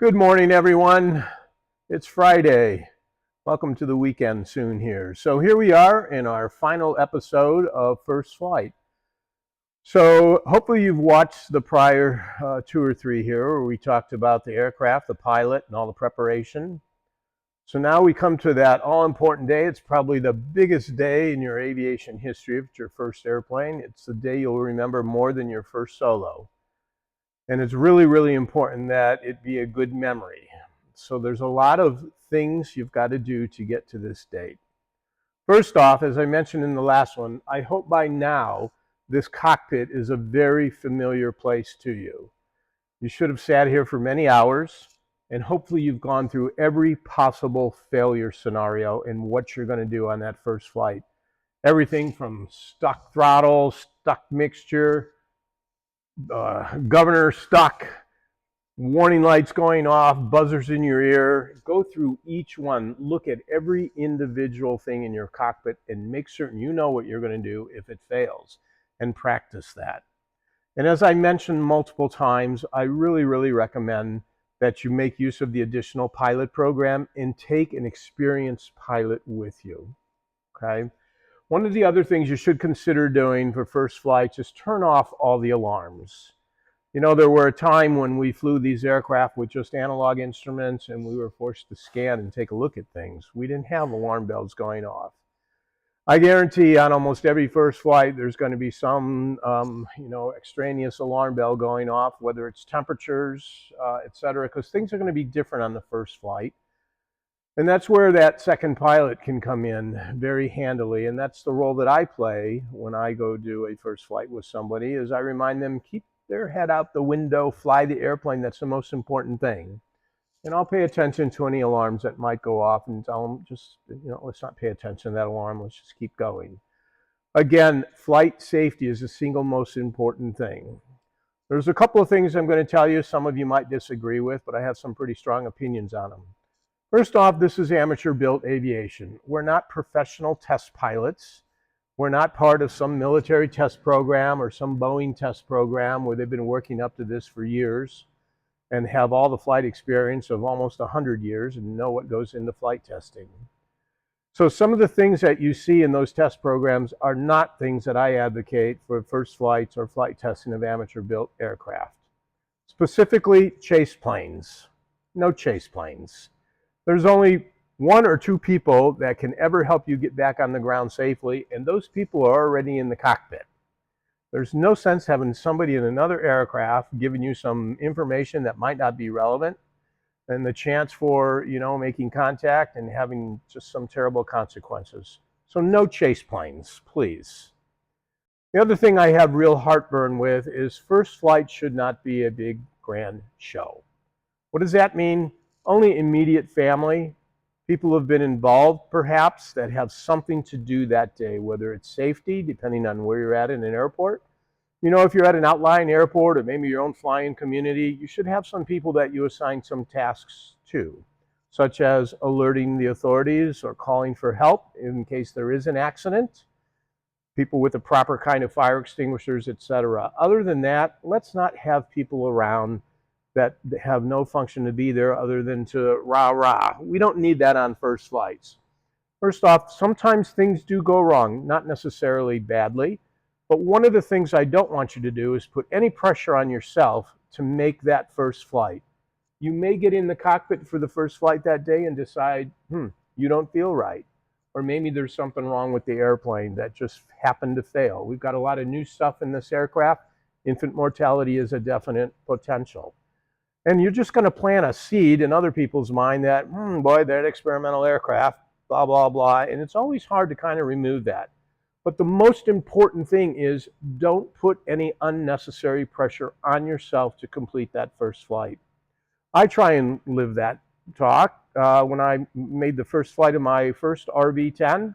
Good morning, everyone. It's Friday. Welcome to the weekend soon here. So here we are in our final episode of First Flight. So hopefully you've watched the prior two or three here where we talked about the aircraft, the pilot, and all the preparation. So now we come to that all-important day. It's probably the biggest day in your aviation history if it's your first airplane. It's the day you'll remember more than your first solo. And it's really, really important that it be a good memory. So there's a lot of things you've got to do to get to this date. First off, as I mentioned in the last one, I hope by now this cockpit is a very familiar place to you. You should have sat here for many hours, and hopefully you've gone through every possible failure scenario and what you're going to do on that first flight. Everything from stuck throttle, stuck mixture, governor stuck, warning lights going off, buzzers in your ear. Go through each one, look at every individual thing in your cockpit and make certain you know what you're going to do if it fails, and practice that. And as I mentioned multiple times, I really, really recommend that you make use of the additional pilot program and take an experienced pilot with you, okay? One of the other things you should consider doing for first flights is turn off all the alarms. You know, there were a time when we flew these aircraft with just analog instruments and we were forced to scan and take a look at things. We didn't have alarm bells going off. I guarantee on almost every first flight there's going to be some, extraneous alarm bell going off, whether it's temperatures, et cetera, because things are going to be different on the first flight. And that's where that second pilot can come in very handily. And that's the role that I play when I go do a first flight with somebody, is I remind them, keep their head out the window, fly the airplane. That's the most important thing. And I'll pay attention to any alarms that might go off and tell them, just, let's not pay attention to that alarm. Let's just keep going. Again, flight safety is the single most important thing. There's a couple of things I'm going to tell you. Some of you might disagree with, but I have some pretty strong opinions on them. First off, this is amateur-built aviation. We're not professional test pilots. We're not part of some military test program or some Boeing test program where they've been working up to this for years and have all the flight experience of almost 100 years and know what goes into flight testing. So some of the things that you see in those test programs are not things that I advocate for first flights or flight testing of amateur-built aircraft. Specifically, chase planes. No chase planes. There's only one or two people that can ever help you get back on the ground safely, and those people are already in the cockpit. There's no sense having somebody in another aircraft giving you some information that might not be relevant, and the chance for, making contact and having just some terrible consequences. So no chase planes, please. The other thing I have real heartburn with is first flight should not be a big grand show. What does that mean? Only immediate family, people who have been involved perhaps that have something to do that day, whether it's safety, depending on where you're at in an airport. If you're at an outlying airport or maybe your own flying community, you should have some people that you assign some tasks to, such as alerting the authorities or calling for help in case there is an accident, people with the proper kind of fire extinguishers, etc. Other than that, let's not have people around that have no function to be there other than to rah-rah. We don't need that on first flights. First off, sometimes things do go wrong, not necessarily badly, but one of the things I don't want you to do is put any pressure on yourself to make that first flight. You may get in the cockpit for the first flight that day and decide, you don't feel right. Or maybe there's something wrong with the airplane that just happened to fail. We've got a lot of new stuff in this aircraft. Infant mortality is a definite potential. And you're just going to plant a seed in other people's mind that, boy, that experimental aircraft, blah, blah, blah. And it's always hard to kind of remove that. But the most important thing is don't put any unnecessary pressure on yourself to complete that first flight. I try and live that talk. When I made the first flight of my first RV-10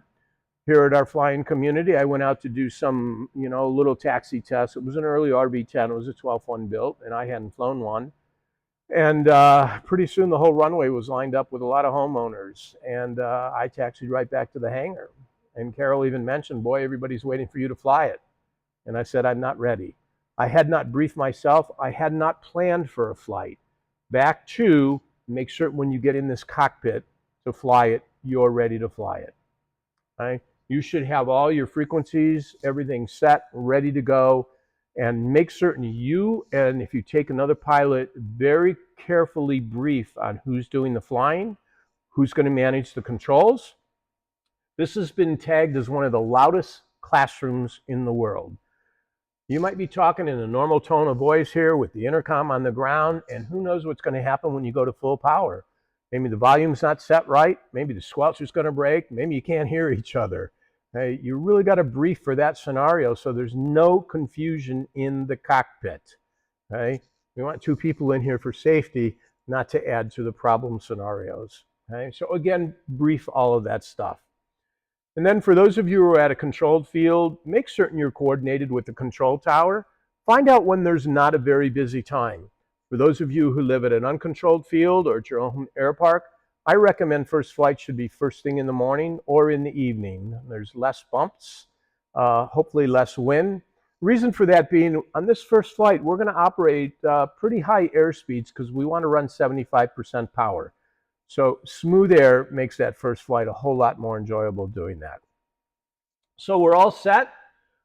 here at our flying community, I went out to do some, little taxi test. It was an early RV-10. It was a 12-1 built, and I hadn't flown one. And pretty soon the whole runway was lined up with a lot of homeowners. And I taxied right back to the hangar. And Carol even mentioned, boy, everybody's waiting for you to fly it. And I said, I'm not ready. I had not briefed myself. I had not planned for a flight. back to make sure when you get in this cockpit to fly it, you're ready to fly it. Right? You should have all your frequencies, everything set, ready to go, and make certain you, and if you take another pilot, very carefully brief on who's doing the flying, who's going to manage the controls. This has been tagged as one of the loudest classrooms in the world. You might be talking in a normal tone of voice here with the intercom on the ground, and who knows what's going to happen when you go to full power. Maybe the volume's not set right. Maybe the squelcher's going to break. Maybe you can't hear each other. Hey, you really got to brief for that scenario so there's no confusion in the cockpit. Okay? We want two people in here for safety, not to add to the problem scenarios. Okay? So again, brief all of that stuff. And then for those of you who are at a controlled field, make certain you're coordinated with the control tower. Find out when there's not a very busy time. For those of you who live at an uncontrolled field or at your own air park, I recommend first flight should be first thing in the morning or in the evening. There's less bumps, hopefully less wind. Reason for that being, on this first flight, we're going to operate pretty high air speeds because we want to run 75% power. So smooth air makes that first flight a whole lot more enjoyable doing that. So we're all set.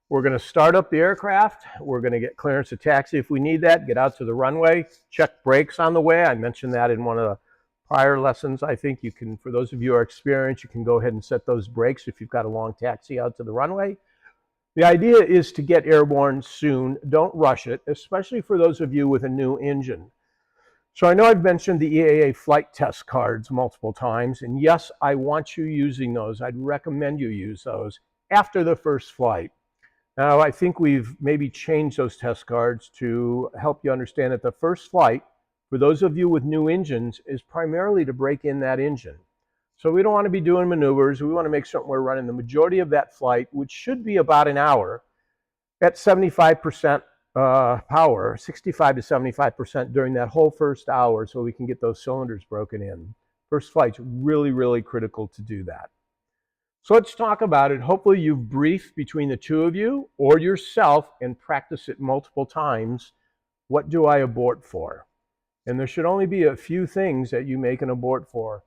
We're going to start up the aircraft. We're going to get clearance to taxi if we need that, get out to the runway, check brakes on the way. I mentioned that in one of the prior lessons. I think you can, for those of you who are experienced, you can go ahead and set those brakes if you've got a long taxi out to the runway. The idea is to get airborne soon. Don't rush it, especially for those of you with a new engine. So I know I've mentioned the EAA flight test cards multiple times, and yes, I want you using those. I'd recommend you use those after the first flight. Now, I think we've maybe changed those test cards to help you understand that the first flight, for those of you with new engines, is primarily to break in that engine. So we don't want to be doing maneuvers. We want to make certain we're running the majority of that flight, which should be about an hour, at 75% power, 65 to 75% during that whole first hour so we can get those cylinders broken in. First flight's really, really critical to do that. So let's talk about it. Hopefully you've briefed between the two of you or yourself and practice it multiple times. What do I abort for? And there should only be a few things that you make an abort for.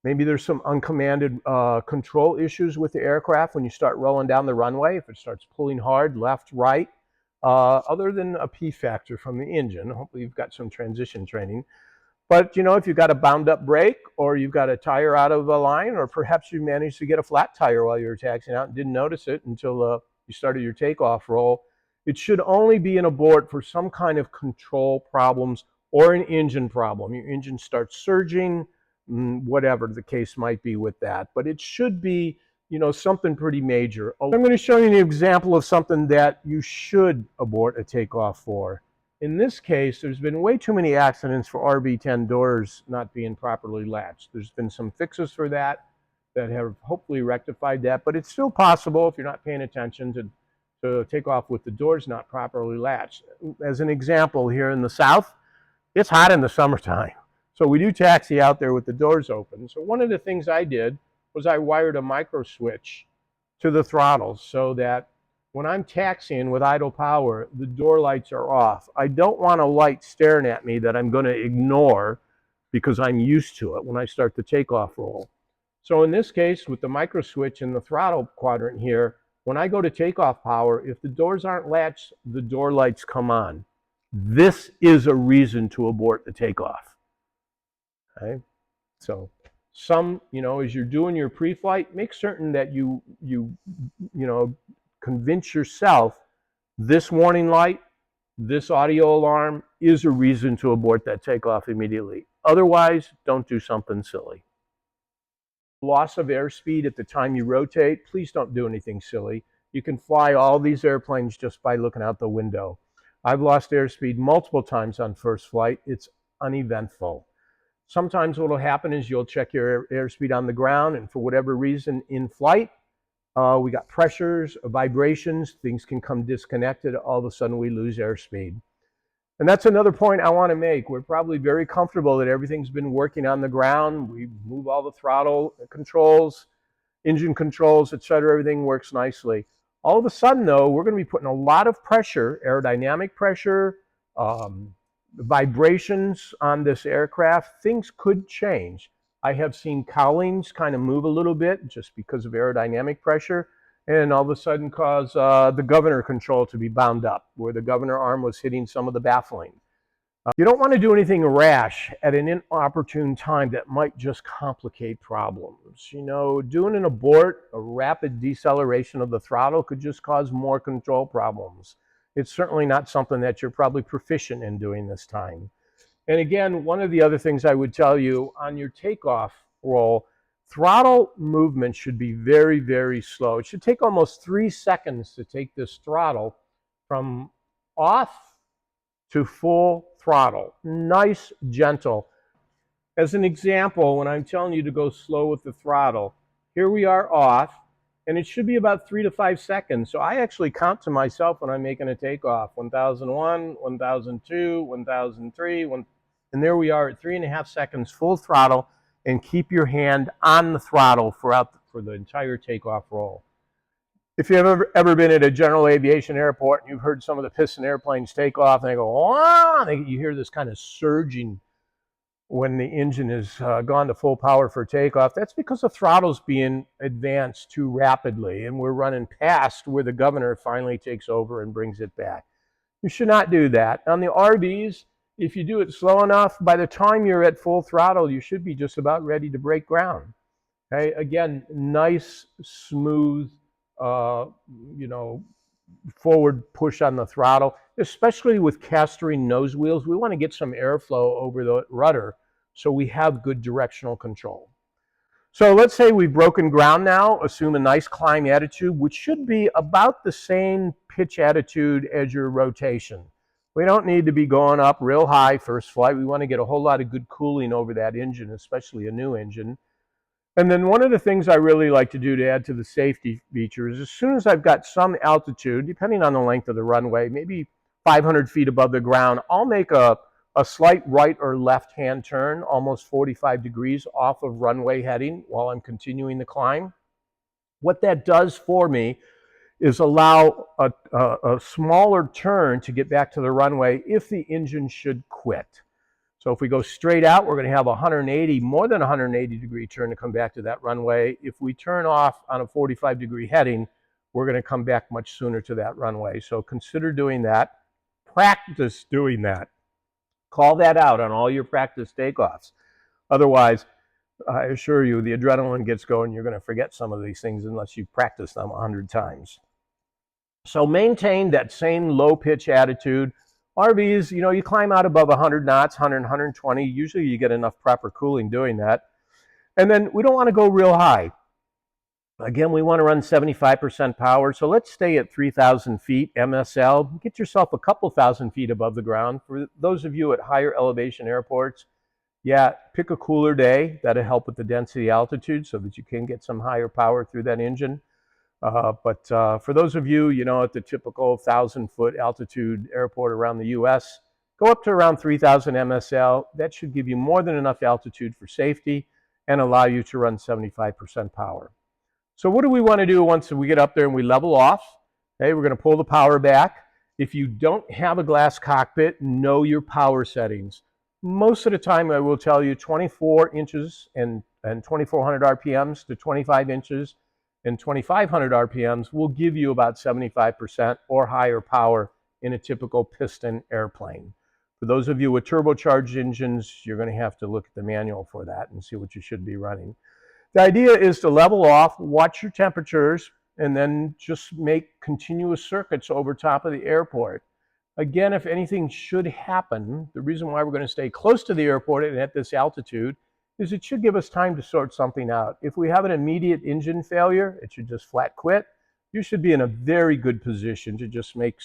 Maybe there's some uncommanded control issues with the aircraft when you start rolling down the runway, if it starts pulling hard, left, right, other than a P factor from the engine. Hopefully you've got some transition training. But, you know, if you've got a bound up brake or you've got a tire out of a line, or perhaps you managed to get a flat tire while you were taxiing out and didn't notice it until you started your takeoff roll, it should only be an abort for some kind of control problems or an engine problem. Your engine starts surging, whatever the case might be with that. But it should be, you know, something pretty major. I'm going to show you an example of something that you should abort a takeoff for. In this case, there's been way too many accidents for RB10 doors not being properly latched. There's been some fixes for that have hopefully rectified that, but it's still possible if you're not paying attention to take off with the doors not properly latched. As an example, here in the South, it's hot in the summertime. So we do taxi out there with the doors open. So one of the things I did was I wired a micro switch to the throttle so that when I'm taxiing with idle power, the door lights are off. I don't want a light staring at me that I'm going to ignore because I'm used to it when I start the takeoff roll. So in this case, with the micro switch in the throttle quadrant here, when I go to takeoff power, if the doors aren't latched, the door lights come on. This is a reason to abort the takeoff. Okay? So some, you know, as you're doing your pre-flight, make certain that you convince yourself this warning light, this audio alarm is a reason to abort that takeoff immediately. Otherwise, don't do something silly. Loss of airspeed at the time you rotate, please don't do anything silly. You can fly all these airplanes just by looking out the window. I've lost airspeed multiple times on first flight. It's uneventful. Sometimes what will happen is you'll check your airspeed on the ground, and for whatever reason in flight, we got pressures, vibrations, things can come disconnected. All of a sudden we lose airspeed. And that's another point I want to make. We're probably very comfortable that everything's been working on the ground. We move all the throttle controls, engine controls, etc. Everything works nicely. All of a sudden, though, we're going to be putting a lot of pressure, aerodynamic pressure, The vibrations on this aircraft, things could change. I have seen cowlings kind of move a little bit just because of aerodynamic pressure, and all of a sudden cause the governor control to be bound up, where the governor arm was hitting some of the baffling. You don't want to do anything rash at an inopportune time that might just complicate problems. You know, doing an abort, a rapid deceleration of the throttle could just cause more control problems. It's certainly not something that you're probably proficient in doing this time. And again, one of the other things I would tell you on your takeoff roll, throttle movement should be very, very slow. It should take almost 3 seconds to take this throttle from off to full throttle. Nice, gentle. As an example, when I'm telling you to go slow with the throttle, here we are off, and it should be about 3 to 5 seconds. So I actually count to myself when I'm making a takeoff. 1001, 1002, 1003, and there we are at 3.5 seconds full throttle, and keep your hand on the throttle for the entire takeoff roll. If you've ever been at a general aviation airport and you've heard some of the piston airplanes take off and they go, wow, you hear this kind of surging when the engine has gone to full power for takeoff, that's because the throttle's being advanced too rapidly and we're running past where the governor finally takes over and brings it back. You should not do that. On the RVs, if you do it slow enough, by the time you're at full throttle, you should be just about ready to break ground. Okay, again, nice, smooth, you know, forward push on the throttle, especially with castering nose wheels. We want to get some airflow over the rudder so we have good directional control. So let's say we've broken ground now, assume a nice climb attitude, which should be about the same pitch attitude as your rotation. We don't need to be going up real high first flight. We want to get a whole lot of good cooling over that engine, especially a new engine. And then one of the things I really like to do to add to the safety feature is as soon as I've got some altitude, depending on the length of the runway, maybe 500 feet above the ground, I'll make a slight right or left hand turn, almost 45 degrees off of runway heading while I'm continuing the climb. What that does for me is allow a smaller turn to get back to the runway if the engine should quit. So if we go straight out, we're going to have 180, more than 180 degree turn to come back to that runway. If we turn off on a 45 degree heading, we're going to come back much sooner to that runway. So consider doing that. Practice doing that. Call that out on all your practice takeoffs. Otherwise, I assure you, the adrenaline gets going. You're going to forget some of these things unless you practice them 100 times. So maintain that same low pitch attitude. RVs, you know, you climb out above 100 knots, 100, 120. Usually you get enough proper cooling doing that. And then we don't want to go real high. Again, we want to run 75% power. So let's stay at 3,000 feet MSL. Get yourself a couple thousand feet above the ground. For those of you at higher elevation airports, yeah, pick a cooler day. That'll help with the density altitude so that you can get some higher power through that engine. But for those of you, you know, at the typical 1,000-foot altitude airport around the U.S., go up to around 3,000 MSL. That should give you more than enough altitude for safety and allow you to run 75% power. So what do we want to do once we get up there and we level off? Okay, we're going to pull the power back. If you don't have a glass cockpit, know your power settings. Most of the time, I will tell you 24 inches and 2,400 RPMs to 25 inches and 2,500 RPMs will give you about 75% or higher power in a typical piston airplane. For those of you with turbocharged engines, you're going to have to look at the manual for that and see what you should be running. The idea is to level off, watch your temperatures, and then just make continuous circuits over top of the airport. Again, if anything should happen, the reason why we're going to stay close to the airport and at this altitude is it should give us time to sort something out. If we have an immediate engine failure, it should just flat quit. You should be in a very good position to just make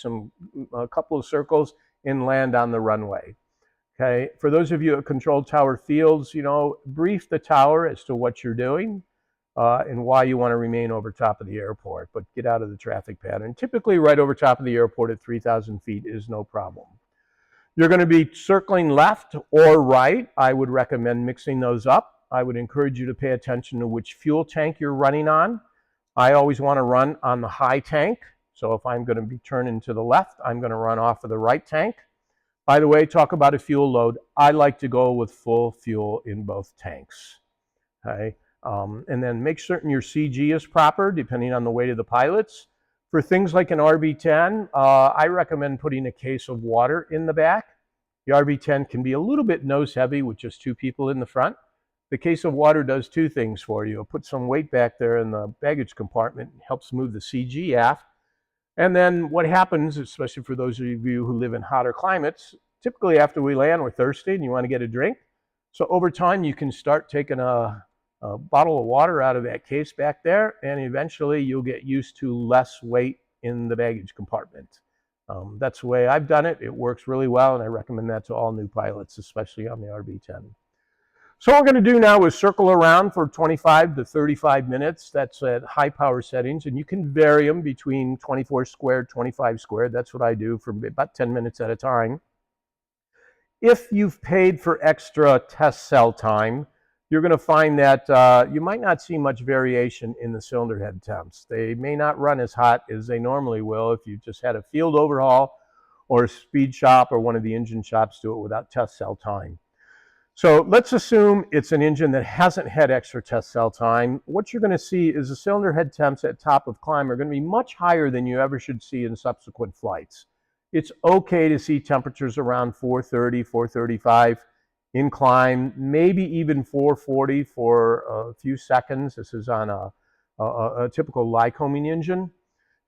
a couple of circles and land on the runway. Okay, for those of you at control tower fields, you know, brief the tower as to what you're doing and why you want to remain over top of the airport, but get out of the traffic pattern. Typically, right over top of the airport at 3,000 feet is no problem. You're going to be circling left or right. I would recommend mixing those up. I would encourage you to pay attention to which fuel tank you're running on. I always want to run on the high tank. So if I'm going to be turning to the left, I'm going to run off of the right tank. By the way, talk about a fuel load. I like to go with full fuel in both tanks. Okay, and then make certain your CG is proper, depending on the weight of the pilots. For things like an RB10, I recommend putting a case of water in the back. The RB10 can be a little bit nose heavy with just 2 people in the front. The case of water does 2 things for you. It'll put some weight back there in the baggage compartment, helps move the CG aft. And then what happens, especially for those of you who live in hotter climates, typically after we land, we're thirsty and you want to get a drink. So over time, you can start taking a bottle of water out of that case back there, and eventually you'll get used to less weight in the baggage compartment. That's the way I've done it. It works really well, and I recommend that to all new pilots, especially on the RB10. So what we're going to do now is circle around for 25 to 35 minutes. That's at high power settings, and you can vary them between 24 squared, 25 squared. That's what I do for about 10 minutes at a time. If you've paid for extra test cell time, you're going to find that you might not see much variation in the cylinder head temps. They may not run as hot as they normally will if you just had a field overhaul or a speed shop or one of the engine shops do it without test cell time. So let's assume it's an engine that hasn't had extra test cell time. What you're going to see is the cylinder head temps at top of climb are going to be much higher than you ever should see in subsequent flights. It's okay to see temperatures around 430, 435 in climb, maybe even 440 for a few seconds. This is on a typical Lycoming engine.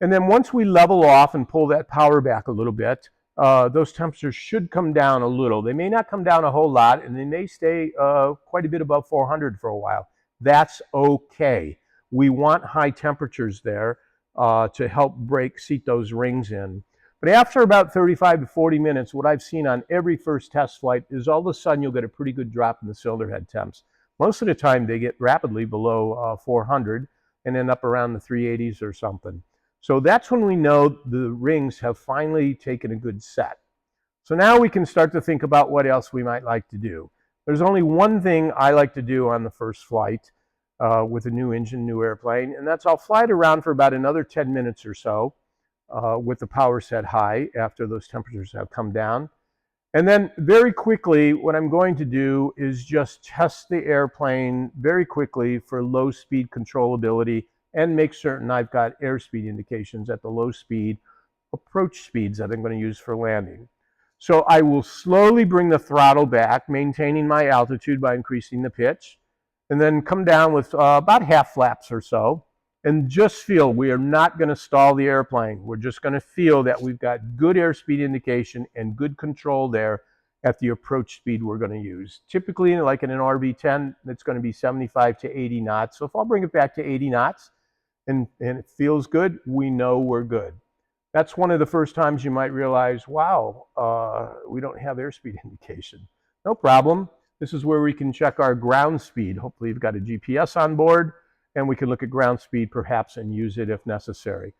And then once we level off and pull that power back a little bit, those temperatures should come down a little. They may not come down a whole lot, and they may stay quite a bit above 400 for a while. That's okay. We want high temperatures there to help seat those rings in. But after about 35 to 40 minutes, what I've seen on every first test flight is all of a sudden you'll get a pretty good drop in the cylinder head temps. Most of the time they get rapidly below 400 and end up around the 380s or something. So that's when we know the rings have finally taken a good set. So now we can start to think about what else we might like to do. There's only one thing I like to do on the first flight with a new engine, new airplane, and that's I'll fly it around for about another 10 minutes or so with the power set high after those temperatures have come down. And then very quickly, what I'm going to do is just test the airplane very quickly for low speed controllability and make certain I've got airspeed indications at the low speed approach speeds that I'm going to use for landing. So I will slowly bring the throttle back, maintaining my altitude by increasing the pitch, and then come down with about half flaps or so, and just feel we are not going to stall the airplane. We're just going to feel that we've got good airspeed indication and good control there at the approach speed we're going to use. Typically, like in an RB10, it's going to be 75 to 80 knots. So if I'll bring it back to 80 knots and it feels good, we know we're good. That's one of the first times you might realize, wow, we don't have airspeed indication. No problem. This is where we can check our ground speed. Hopefully you've got a GPS on board, and we can look at ground speed perhaps and use it if necessary.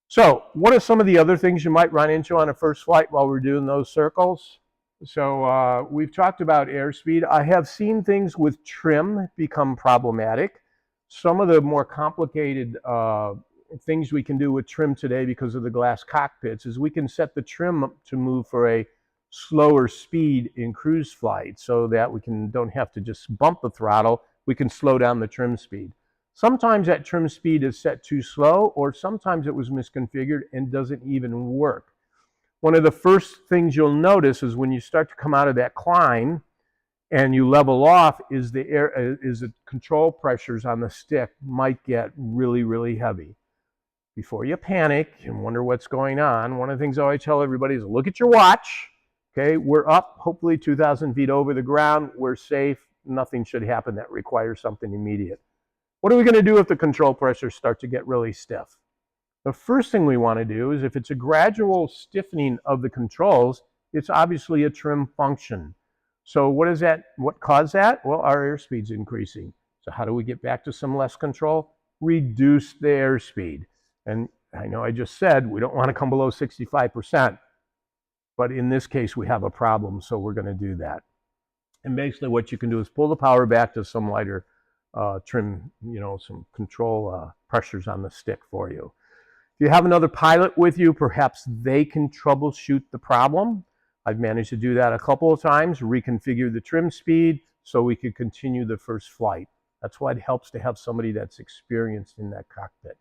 So what are some of the other things you might run into on a first flight while we're doing those circles? So we've talked about airspeed. I have seen things with trim become problematic. Some of the more complicated things we can do with trim today because of the glass cockpits is we can set the trim to move for a slower speed in cruise flight so that we don't have to just bump the throttle. We can slow down the trim speed. Sometimes that trim speed is set too slow, or sometimes it was misconfigured and doesn't even work. One of the first things you'll notice is when you start to come out of that climb and you level off is the control pressures on the stick might get really, really heavy. Before you panic and wonder what's going on, one of the things I always tell everybody is look at your watch. Okay, we're up hopefully 2,000 feet over the ground. We're safe. Nothing should happen that requires something immediate. What are we going to do if the control pressures start to get really stiff? The first thing we want to do is if it's a gradual stiffening of the controls, it's obviously a trim function. So what caused that? Well, our airspeed's increasing. So how do we get back to some less control? Reduce the airspeed. And I know I just said we don't want to come below 65%, but in this case we have a problem, so we're going to do that. And basically what you can do is pull the power back to some lighter trim, some control pressures on the stick for you. If you have another pilot with you, perhaps they can troubleshoot the problem. I've managed to do that a couple of times, reconfigure the trim speed so we could continue the first flight. That's why it helps to have somebody that's experienced in that cockpit.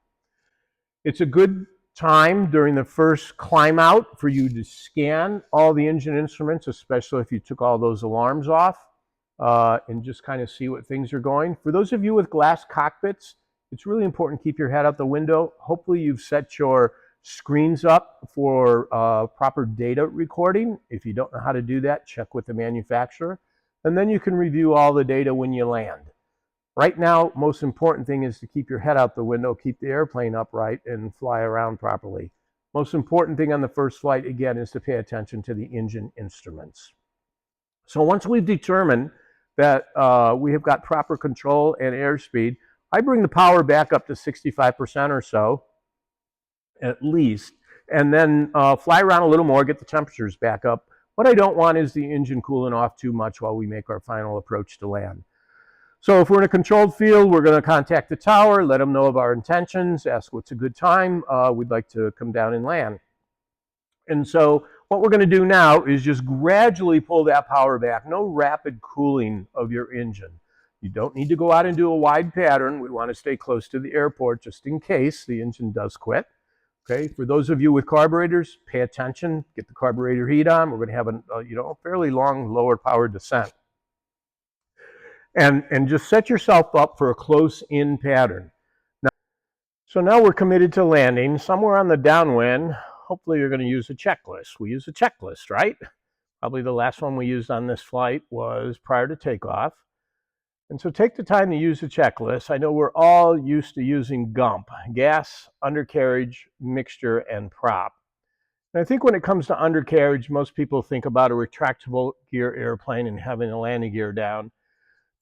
It's a good time during the first climb out for you to scan all the engine instruments, especially if you took all those alarms off, and just kind of see what things are going. For those of you with glass cockpits, it's really important to keep your head out the window. Hopefully you've set your screens up for proper data recording. If you don't know how to do that, check with the manufacturer. And then you can review all the data when you land. Right now, most important thing is to keep your head out the window, keep the airplane upright, and fly around properly. Most important thing on the first flight, again, is to pay attention to the engine instruments. So once we've determined that we have got proper control and airspeed, I bring the power back up to 65% or so, at least, and then fly around a little more, get the temperatures back up. What I don't want is the engine cooling off too much while we make our final approach to land. So if we're in a controlled field, we're going to contact the tower, let them know of our intentions, ask what's a good time. We'd like to come down and land. And so what we're going to do now is just gradually pull that power back. No rapid cooling of your engine. You don't need to go out and do a wide pattern. We want to stay close to the airport just in case the engine does quit. Okay, for those of you with carburetors, pay attention, get the carburetor heat on. We're going to have a fairly long lower power descent. And just set yourself up for a close-in pattern. So now we're committed to landing. Somewhere on the downwind, hopefully you're going to use a checklist. We use a checklist, right? Probably the last one we used on this flight was prior to takeoff. And so take the time to use the checklist. I know we're all used to using GUMP, gas, undercarriage, mixture, and prop. And I think when it comes to undercarriage, most people think about a retractable gear airplane and having a landing gear down.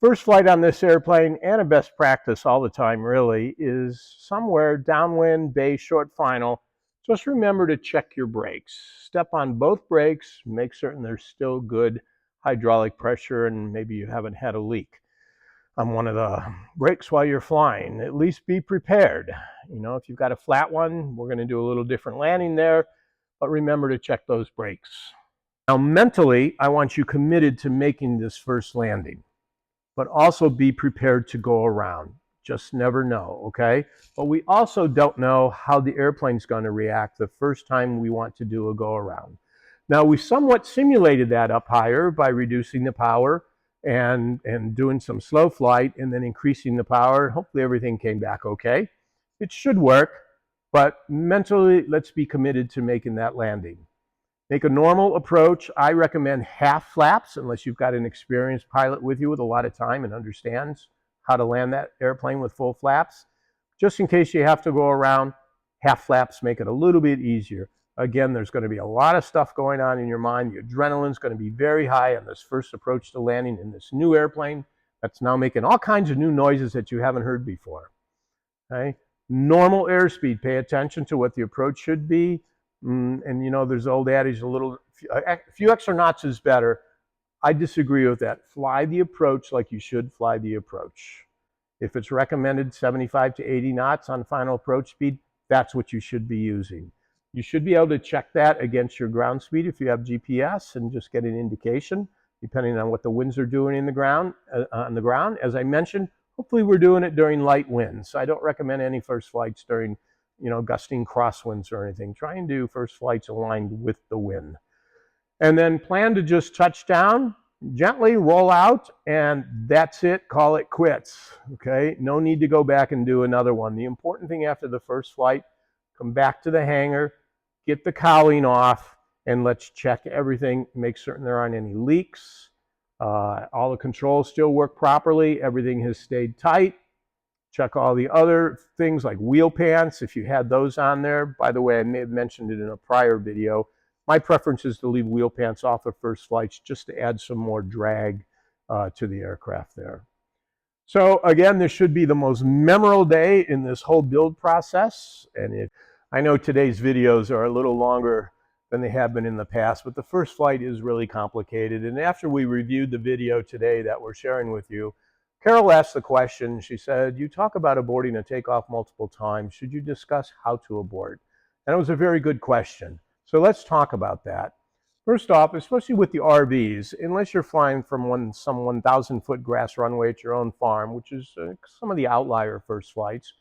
First flight on this airplane, and a best practice all the time really, is somewhere downwind, bay, short final. Just remember to check your brakes. Step on both brakes, make certain there's still good hydraulic pressure and maybe you haven't had a leak on one of the brakes while you're flying. At least be prepared. You know, if you've got a flat one, we're going to do a little different landing there, but remember to check those brakes. Now mentally, I want you committed to making this first landing, but also be prepared to go around. Just never know, okay? But we also don't know how the airplane's going to react the first time we want to do a go around. Now, we somewhat simulated that up higher by reducing the power and doing some slow flight and then increasing the power. Hopefully everything came back okay. It should work, but mentally, let's be committed to making that landing. Make a normal approach. I recommend half flaps unless you've got an experienced pilot with you with a lot of time and understands how to land that airplane with full flaps. Just in case you have to go around, half flaps make it a little bit easier. Again, there's going to be a lot of stuff going on in your mind. The adrenaline's going to be very high on this first approach to landing in this new airplane that's now making all kinds of new noises that you haven't heard before. Okay? Normal airspeed. Pay attention to what the approach should be. And you know, there's the old adage, a few extra knots is better. I disagree with that. Fly the approach like you should fly the approach. If it's recommended 75 to 80 knots on final approach speed, that's what you should be using. You should be able to check that against your ground speed if you have GPS and just get an indication, depending on what the winds are doing in the ground, on the ground. As I mentioned, hopefully we're doing it during light winds. I don't recommend any first flights during gusting crosswinds or anything. Try and do first flights aligned with the wind. And then plan to just touch down, gently roll out, and that's it. Call it quits. Okay? No need to go back and do another one. The important thing after the first flight, come back to the hangar, get the cowling off, and let's check everything, make certain there aren't any leaks. All the controls still work properly. Everything has stayed tight. Check all the other things like wheel pants, if you had those on there. By the way, I may have mentioned it in a prior video. My preference is to leave wheel pants off of first flights just to add some more drag to the aircraft there. So again, this should be the most memorable day in this whole build process. And I know today's videos are a little longer than they have been in the past, but the first flight is really complicated. And after we reviewed the video today that we're sharing with you, Carol asked the question. She said, you talk about aborting a takeoff multiple times. Should you discuss how to abort? And it was a very good question. So let's talk about that. First off, especially with the RVs, unless you're flying from some 1,000-foot grass runway at your own farm, which is some of the outlier first flights,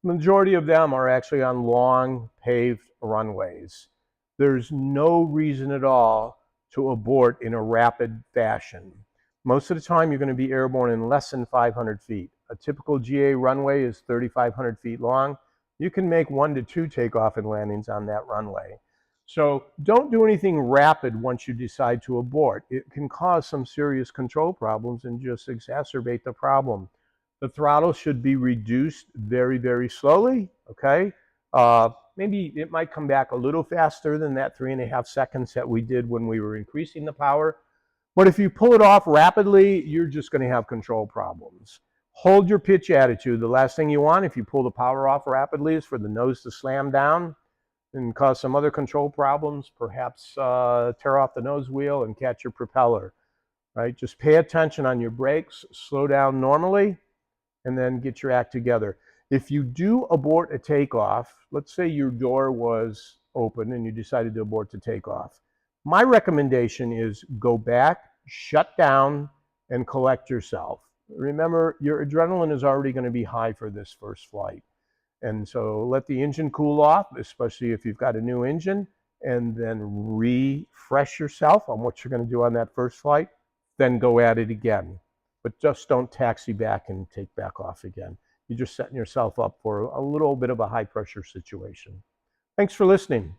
the majority of them are actually on long paved runways. There's no reason at all to abort in a rapid fashion. Most of the time, you're going to be airborne in less than 500 feet. A typical GA runway is 3,500 feet long. You can make 1 to 2 takeoff and landings on that runway. So don't do anything rapid once you decide to abort. It can cause some serious control problems and just exacerbate the problem. The throttle should be reduced very, very slowly, okay? Maybe it might come back a little faster than that 3.5 seconds that we did when we were increasing the power. But if you pull it off rapidly, you're just going to have control problems. Hold your pitch attitude. The last thing you want if you pull the power off rapidly is for the nose to slam down and cause some other control problems, perhaps tear off the nose wheel and catch your propeller, right? Just pay attention on your brakes, slow down normally, and then get your act together. If you do abort a takeoff, let's say your door was open and you decided to abort the takeoff, my recommendation is go back, shut down, and collect yourself. Remember, your adrenaline is already going to be high for this first flight. And so let the engine cool off, especially if you've got a new engine, and then refresh yourself on what you're going to do on that first flight, then go at it again. But just don't taxi back and take back off again. You're just setting yourself up for a little bit of a high pressure situation. Thanks for listening.